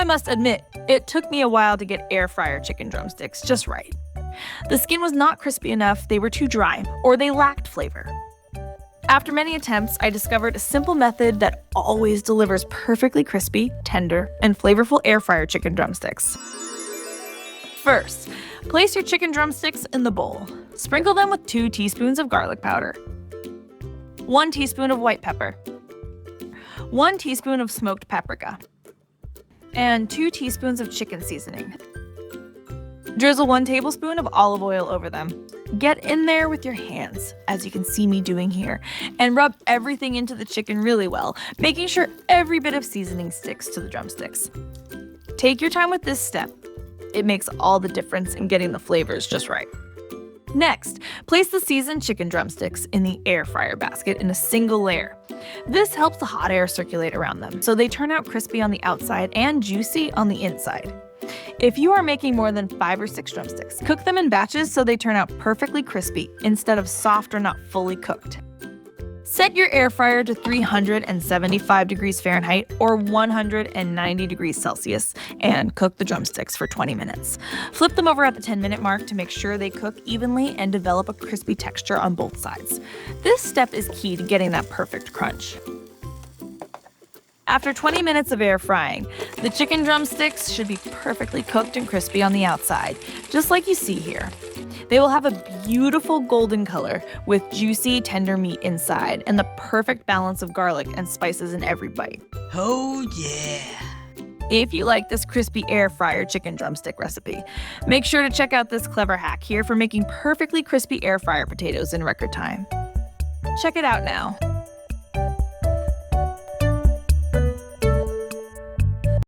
must admit, it took me a while to get air fryer chicken drumsticks just right. The skin was not crispy enough, they were too dry, or they lacked flavor. After many attempts, I discovered a simple method that always delivers perfectly crispy, tender, and flavorful air fryer chicken drumsticks. First, place your chicken drumsticks in the bowl. Sprinkle them with 2 teaspoons of garlic powder, 1 teaspoon of white pepper, 1 teaspoon of smoked paprika, and 2 teaspoons of chicken seasoning. Drizzle 1 tablespoon of olive oil over them. Get in there with your hands, as you can see me doing here, and rub everything into the chicken really well, making sure every bit of seasoning sticks to the drumsticks. Take your time with this step. It makes all the difference in getting the flavors just right. Next, place the seasoned chicken drumsticks in the air fryer basket in a single layer. This helps the hot air circulate around them, so they turn out crispy on the outside and juicy on the inside. If you are making more than 5 or 6 drumsticks, cook them in batches so they turn out perfectly crispy instead of soft or not fully cooked. Set your air fryer to 375 degrees Fahrenheit or 190 degrees Celsius and cook the drumsticks for 20 minutes. Flip them over at the 10-minute mark to make sure they cook evenly and develop a crispy texture on both sides. This step is key to getting that perfect crunch. After 20 minutes of air frying, the chicken drumsticks should be perfectly cooked and crispy on the outside, just like you see here. They will have a beautiful golden color with juicy, tender meat inside and the perfect balance of garlic and spices in every bite. Oh yeah! If you like this crispy air fryer chicken drumstick recipe, make sure to check out this clever hack here for making perfectly crispy air fryer potatoes in record time. Check it out now.